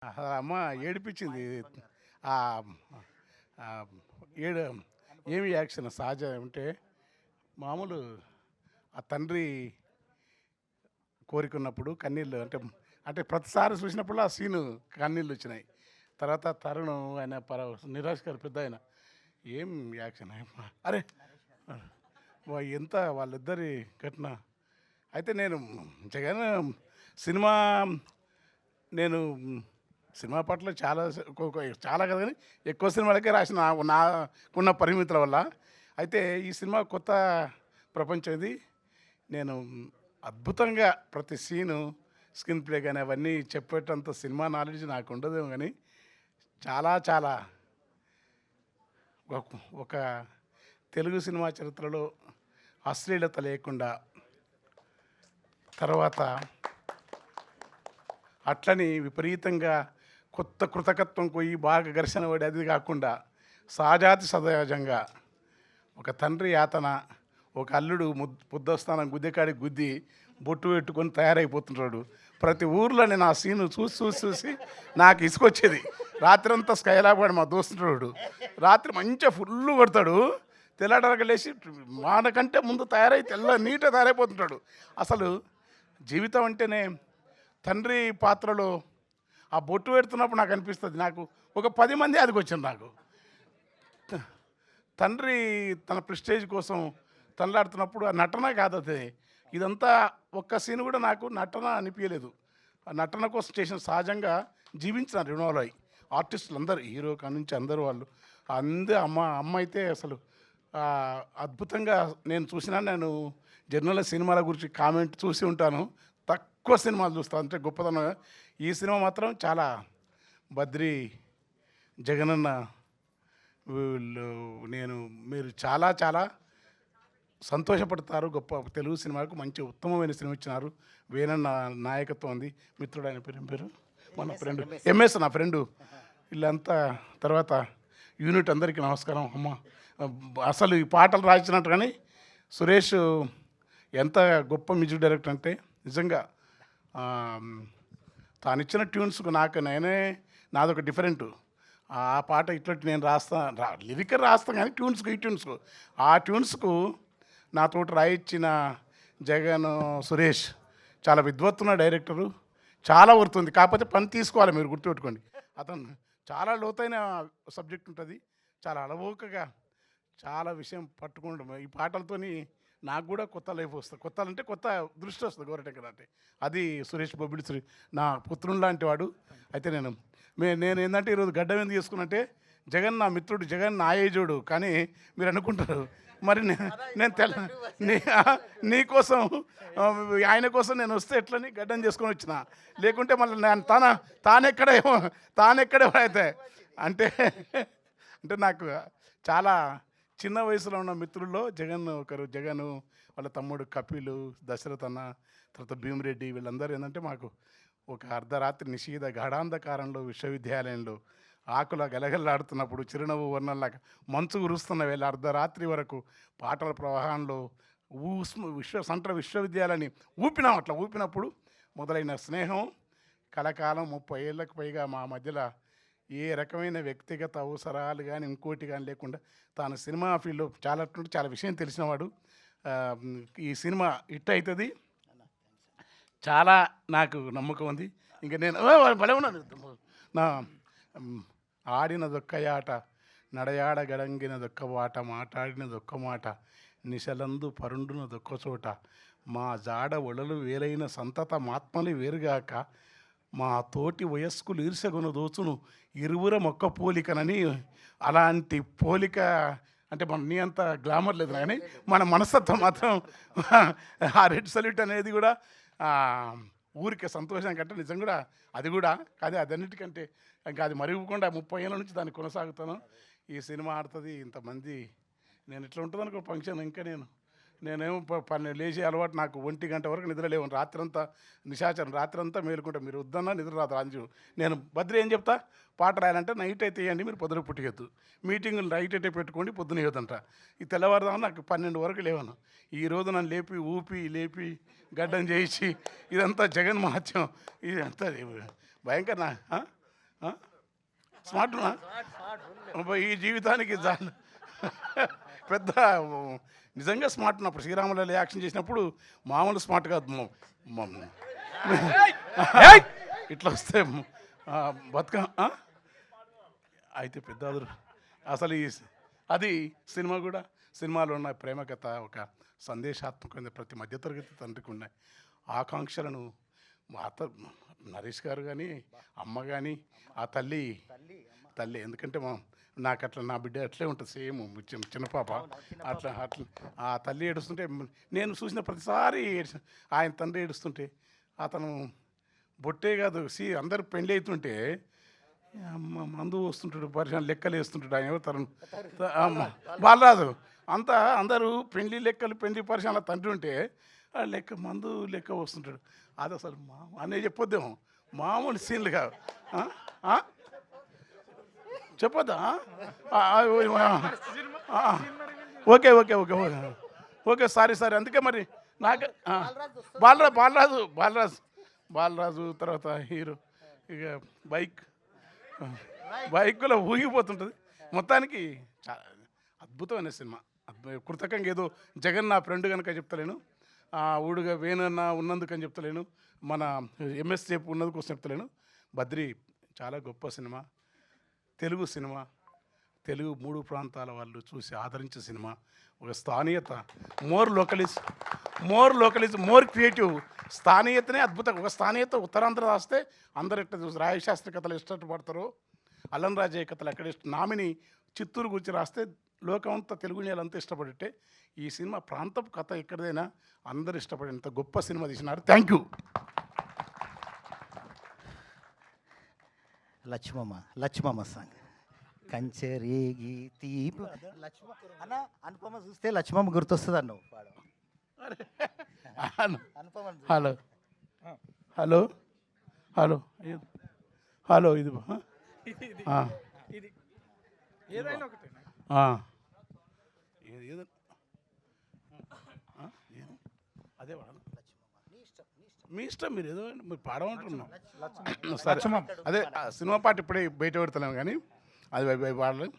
అమ్మ ఏడిపించింది. ఆహ్, ఆహ్, ఏడు ఏమి యాక్షన్ సహజ అంటే మామూలు ఆ తండ్రి కోరికున్నప్పుడు కన్నీళ్ళు అంటే ప్రతిసారి చూసినప్పుడు ఆ సీను కన్నీళ్ళు వచ్చినాయి. తర్వాత తరుణ్ ఆయన నిరాజ్ గారు పెద్దాయన ఏం యాక్షన్ అరే! ఎంత వాళ్ళిద్దరి ఘటన. అయితే నేను జగన్ సినిమా నేను సినిమా పట్ల చాలా చాలా కాదు కానీ ఎక్కువ సినిమాలకే రాసిన నాకున్న పరిమితుల వల్ల. అయితే ఈ సినిమా కొత్త ప్రపంచం ఇది. నేను అద్భుతంగా ప్రతి సీను స్క్రీన్ ప్లే కానీ అవన్నీ చెప్పేటంత సినిమా నాలెడ్జ్ నాకు ఉండదేమో కానీ చాలా చాలా ఒక తెలుగు సినిమా చరిత్రలో అశ్లీలత లేకుండా, తర్వాత అట్లని విపరీతంగా కొత్త కృతకత్వం పోయి బాగా ఘర్షణ పడి అది కాకుండా సహజాతి సహజంగా ఒక తండ్రి యాతన, ఒక అల్లుడు బుద్ధస్థానం గుద్దెకాడికి గుద్ది బొట్టు పెట్టుకొని తయారైపోతుంటాడు. ప్రతి ఊర్లో నేను ఆ సీను చూసి చూసి చూసి నాకు ఇసుకొచ్చేది. రాత్రి అంతా స్కైలాబడి మా దోస్తుంటాడు, రాత్రి మంచిగా ఫుల్లు కొడతాడు, తెల్లడరగ లేచి మానకంటే ముందు తయారై తెల్ల నీట్గా తయారైపోతుంటాడు. అసలు జీవితం అంటేనే తండ్రి పాత్రలో ఆ బొట్టు పెడుతున్నప్పుడు నాకు అనిపిస్తుంది, నాకు ఒక 10 మంది అదికొచ్చింది నాకు. తండ్రి తన ప్రెస్టేజ్ కోసం తనలాడుతున్నప్పుడు ఆ నటన కాదు అది. ఇదంతా ఒక్క సీన్ కూడా నాకు నటన అనిపించలేదు. ఆ నటన కోసం చేసిన సహజంగా జీవించిన ఇన్వాల్వ్ అయ్యి ఆర్టిస్టులు అందరూ హీరో కాడ నుంచి అందరూ వాళ్ళు అమ్మ అయితే అసలు అద్భుతంగా నేను జనరల్గా సినిమాల గురించి కామెంట్ చూసి ఉంటాను, తక్కువ సినిమాలు చూస్తాను అంటే గొప్పదనం. ఈ సినిమా మాత్రం చాలా బద్రి జగనన్న వీళ్ళు మీరు చాలా చాలా సంతోషపడతారు. గొప్ప తెలుగు సినిమాకు మంచి ఉత్తమమైన సినిమా ఇచ్చినారు. వేణన్న నాయకత్వం ఉంది. మిత్రుడు ఆయన పేరు మన ఫ్రెండ్ ఎంఎస్ నా ఫ్రెండు వీళ్ళంతా. తర్వాత యూనిట్ అందరికీ నమస్కారం. అమ్మ అసలు ఈ పాటలు రాసినట్టు కానీ సురేష్ ఎంత గొప్ప మ్యూజిక్ డైరెక్టర్ అంటే నిజంగా తాను ఇచ్చిన ట్యూన్స్కు నాదొక డిఫరెంట్. ఆ పాట ఇట్లాంటి నేను లిరిక్ రాస్తాను కానీ ఈ ట్యూన్స్కు ఆ ట్యూన్స్కు నాతోటి రాయించిన జగన్ సురేష్ చాలా విద్వత్తున్న డైరెక్టరు, చాలా వర్తుంది. కాకపోతే పని తీసుకోవాలి, మీరు గుర్తుపెట్టుకోండి. అతను చాలా లోతైన సబ్జెక్ట్ ఉంటుంది, చాలా అలవోకగా చాలా విషయం పట్టుకుంటాం. ఈ పాటలతోని నాకు కూడా కొత్త లైఫ్ వస్తుంది. కొత్త దృష్టి వస్తుంది గోరటెంకర్ అంటే. అది సురేష్ బొబ్బిలి నా పుత్రుని లాంటి వాడు. అయితే నేను ఏంటంటే ఈరోజు గడ్డం ఎందుకు చేసుకున్నంటే జగన్ నా మిత్రుడు, జగన్ నా ఏజోడు. కానీ మీరు అనుకుంటారు మరి నీకోసం ఆయన కోసం నేను వస్తే ఎట్లని గడ్డం చేసుకొని వచ్చిన, లేకుంటే మళ్ళీ నేను తానెక్కడే అయితే అంటే నాకు చాలా చిన్న వయసులో ఉన్న మిత్రుల్లో జగన్ వాళ్ళ తమ్ముడు కపిలు, దశరథ్ అన్న, తర్వాత భీమిరెడ్డి వీళ్ళందరూ ఏంటంటే మాకు ఒక అర్ధరాత్రి నిషీధ గాఢాంధకారంలో విశ్వవిద్యాలయంలో ఆకుల గలగల్లాడుతున్నప్పుడు చిరునవ్వు వర్ణంలాగా మంచు కురుస్తున్న వేళ అర్ధరాత్రి వరకు పాటల ప్రవాహంలో విశ్వవిద్యాలయాన్ని ఊపినప్పుడు మొదలైన స్నేహం కలకాలం 30 ఏళ్ళకు పైగా మా మధ్యలో ఏ రకమైన వ్యక్తిగత అవసరాలు కానీ ఇంకోటి కానీ లేకుండా తాను సినిమా ఫీల్డ్లో చాలా విషయం తెలిసినవాడు. ఈ సినిమా హిట్ అవుతుంది, చాలా నాకు నమ్మకం ఉంది. ఇంకా నేను భలే ఉన్నాను. నా ఆడినదొక్కయాట, నడయాడగడంగినదొక్క బాట, మాట్లాడినదొక్క మాట, నిశలందు పరుండునదొక్క చోట, మా జాడ ఒడలు వేరైన సంతత మాత్మలు వేరుగాక, మా తోటి వయస్కులు ఈర్షగున దోచును ఇరువుర మొక్క పోలికనని. అలాంటి పోలిక అంటే నీ అంత గ్లామర్ లేదు కానీ మన మనస్తత్వం మాత్రం ఆ రెడ్ సల్యూట్ అనేది కూడా ఊరికే సంతోషం కంటే నిజం కూడా అది కూడా కాదు. అదన్నిటికంటే ఇంకా అది మరుగుకుండా 30 ఏళ్ళ నుంచి దాన్ని కొనసాగుతాను. ఈ సినిమా ఆడుతుంది ఇంతమంది. నేను ఇట్లా ఉంటుంది అనుకో ఫంక్షన్. ఇంకా నేనేమో లేచే అలవాటు నాకు 1 గంట వరకు నిద్ర లేవను. రాత్రంతా నిశాచరం, రాత్రంతా మేలుకుంటా. మీరు వద్దన్నా నిద్ర రాదు. అంజు నేను బద్రి ఏం చెప్తా, పాట రాయాలంటే నైట్ అయితే వేయండి, మీరు పొద్దున పుట్టిగద్దు. మీటింగులు నైట్ అయితే పెట్టుకోండి, పొద్దున వేయొద్దంట. ఈ తెల్లవారుదామని నాకు 12 వరకు లేవను. ఈరోజు నన్ను లేపి గడ్డం చేయించి ఇదంతా జగన్ మహత్యం, ఇదంతా భయంకర. స్మార్ట్నా ఈ జీవితానికి చాలు పెద్ద నిజంగా స్మార్ట్ ఉన్నప్పుడు శ్రీరాములు యాక్షన్ చేసినప్పుడు మామూలు స్మార్ట్ కాదు ఇట్లా వస్తే బతుక అయితే పెద్ద అసలు అది సినిమా కూడా సినిమాలో ఉన్న ప్రేమ కథ ఒక సందేశాత్మకమైన ప్రతి మధ్యతరగతి తండ్రికి ఉన్నాయి ఆకాంక్షలను నరేష్ గారు కానీ అమ్మ కానీ ఆ తల్లి ఎందుకంటే నాకు అట్లా నా బిడ్డ అట్లే ఉంటుంది సేమ్ చిన్న పాప అట్లా ఆ తల్లి ఏడుస్తుంటే నేను చూసిన ప్రతిసారి ఆయన తండ్రి ఏడుస్తుంటే అతను బొట్టే కాదు అందరు పెళ్ళి అవుతుంటే మందు వస్తుంటాడు పరిశ్రమ లెక్కలు వేస్తుంటాడు ఆయన ఎవరు బాలరాజు అంతా అందరూ పెళ్లి లెక్కలు పెళ్లి పరిశ్రమల తండ్రి ఉంటే లెక్క మందు లెక్క వస్తుంటాడు అది అసలు అనే చెప్పొద్దేమో మామూలు సీన్లు కాదు చెప్పొద్దా okay okay okay okay okay sorry అందుకే మరి నాకు బాలరాజు తర్వాత హీరో ఇక బైక్లో ఊగిపోతుంటుంది మొత్తానికి అద్భుతమైన సినిమా కృతకంగా ఏదో జగన్ నా ఫ్రెండ్ కనుక చెప్తలేను ఊడుగా వేణన్న ఉన్నందుకని చెప్తలేను మన ఎంఎస్ చెప్పు ఉన్నందుకోసం చెప్తలేను బద్రి చాలా గొప్ప సినిమా తెలుగు సినిమా తెలుగు 3 ప్రాంతాల వాళ్ళు చూసి ఆదరించే సినిమా ఒక స్థానియత మోర్ లోకలిజ్ మోర్ క్రియేటివ్ స్థానియతనే అద్భుతం ఒక స్థానియత ఉత్తరాంధ్ర రాస్తే అందరు ఎట్లా చూసి రాయశాస్త్రి కథలు ఇష్టపడతారు అల్లం రాజయ్య కథలు ఎక్కడ నామిని చిత్తూరు గురించి రాస్తే లోకమంతా తెలుగు నేలంతా ఇష్టపడితే ఈ సినిమా ప్రాంతపు కథ ఎక్కడైనా అందరు ఇష్టపడేంత గొప్ప సినిమా తీసినారు థ్యాంక్ యూ లక్ష్మమ్మ సాంగ్ కంచెరేగి తీపి అన్న అనుపమ చూస్తే లక్ష్మమ్మ గుర్తొస్తుంది అన్నావు హలో హలో హలో హలో ఇది అదే మీ ఇష్టం మీరు ఏదో మీరు పాడమంటున్నాం సరే అదే సినిమా పాట ఇప్పుడే బయట పెడతాను కానీ అది పాడలేదు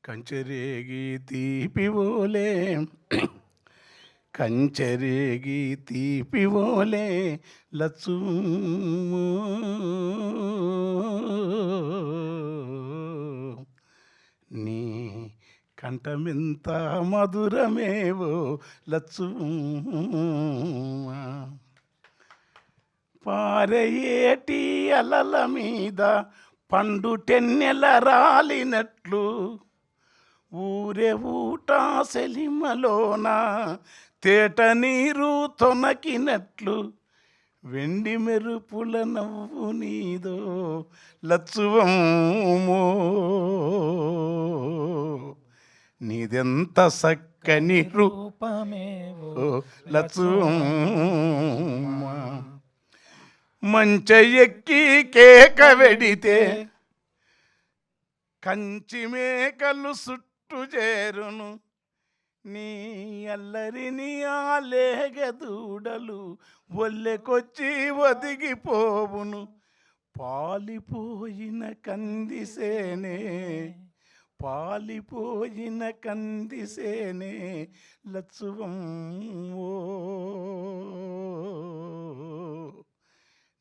కంచెరేగి తీపివోలే కంచెరేగి తీపివోలే లచ్చు నీ కంఠమెంత మధురమేవో లచ్చు పారయేటి అలల మీద పండు టెన్నెల రాలినట్లు ఊరే ఊట సెలిమలోన తేట నీరు తొనకినట్లు వెండి మెరుపుల నవ్వు నీదో లచ్చువమ్మో నీదెంత సక్కని రూపమేవో లచ్చువమ్మ మంచ ఎక్కి కేక వెడితే కంచి మేకలు చుట్టు చేరును నీ అల్లరిని ఆలేగదూడలు ఒల్లెకొచ్చి ఒదిగిపోవును పాలిపోయిన కందిసేనే లచ్చువమ్మో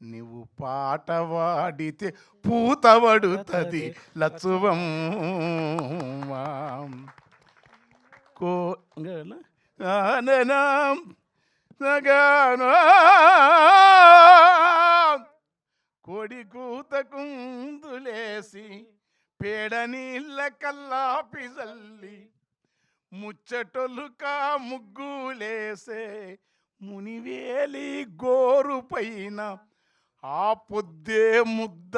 నువ్వు పాట వాడితే పూతవడుతుంది లచ్చువమ్మ కోడి కూత కుందులేసి పేడ నీళ్ళ కల్లాపి జల్లి ముచ్చటొలుక ముగ్గులేసే మునివేలి గోరు పైన ఆ పొద్దే ముద్ద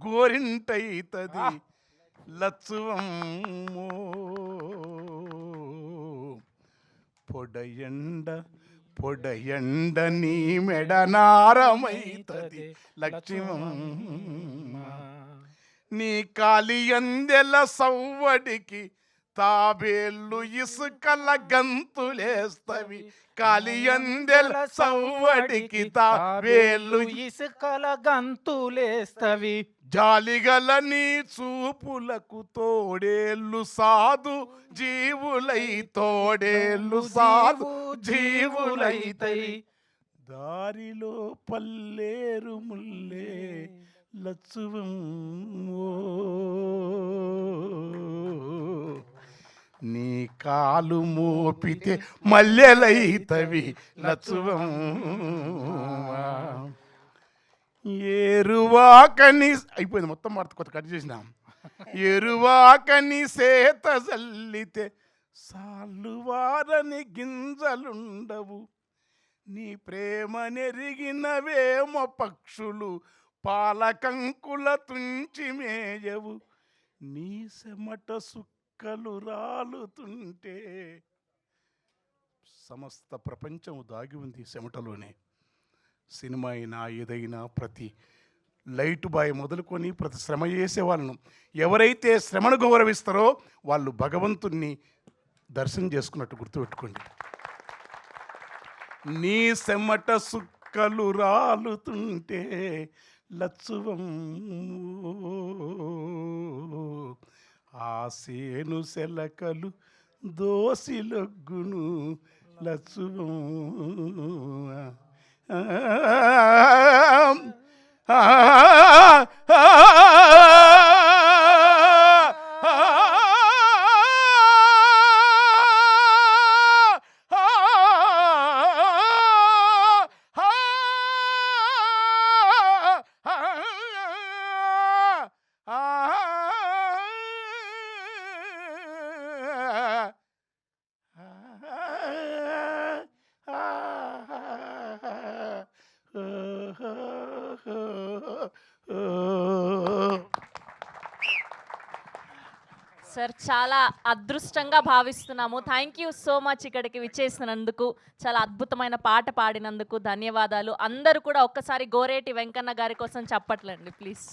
గోరింటైతది లచ్చువమ్మో పొడయండ నీ మెడనారమైతది లక్ష్మమ్మ నీ కాలి అందెల సవ్వడికి తాబేళ్ళు ఇసుకల గంతులేస్తవి కలియందెల సవ్వడికి తాబేళ్ళు ఇసుకల గంతులేస్తవి జాలిగల నీ చూపులకు తోడేళ్ళు సాధు జీవులై తోడేళ్ళు సాధు జీవులైతై దారిలో పల్లేరు ముల్లే లచ్చువం నీ కాలు మోపితే మల్లెలైతవి లచ్చువం ఎరువాకని అయిపోయింది మొత్తం మాట కొత్త కట్ చేసిన ఎరువాకని సేత జల్లితే సాల్లువారని గింజలుండవు నీ ప్రేమ నెరిగినవేమ పక్షులు పాలకంకుల తుంచి మేయవు నీ చెమట సుక్కలు రాలుతుంటే సమస్త ప్రపంచం దాగి ఉంది చెమటలోనే. సినిమా అయినా ఏదైనా ప్రతి లైట్ బాయ్ మొదలుకొని ప్రతి శ్రమ చేసే వాళ్ళను ఎవరైతే శ్రమను గౌరవిస్తారో వాళ్ళు భగవంతుణ్ణి దర్శనం చేసుకున్నట్టు గుర్తుపెట్టుకోండి. నీ చెమట సుక్కలు రాలుతుంటే లచ్చువం ఆ సేను సెలకలు దోసిలొగ్గును లచ్చువం సార్ చాలా అదృష్టంగా భావిస్తున్నాము. థ్యాంక్ యూ సో మచ్ ఇక్కడికి విచ్చేసినందుకు, చాలా అద్భుతమైన పాట పాడినందుకు ధన్యవాదాలు. అందరూ కూడా ఒక్కసారి గోరేటి వెంకన్న గారి కోసం చప్పట్లండి ప్లీజ్.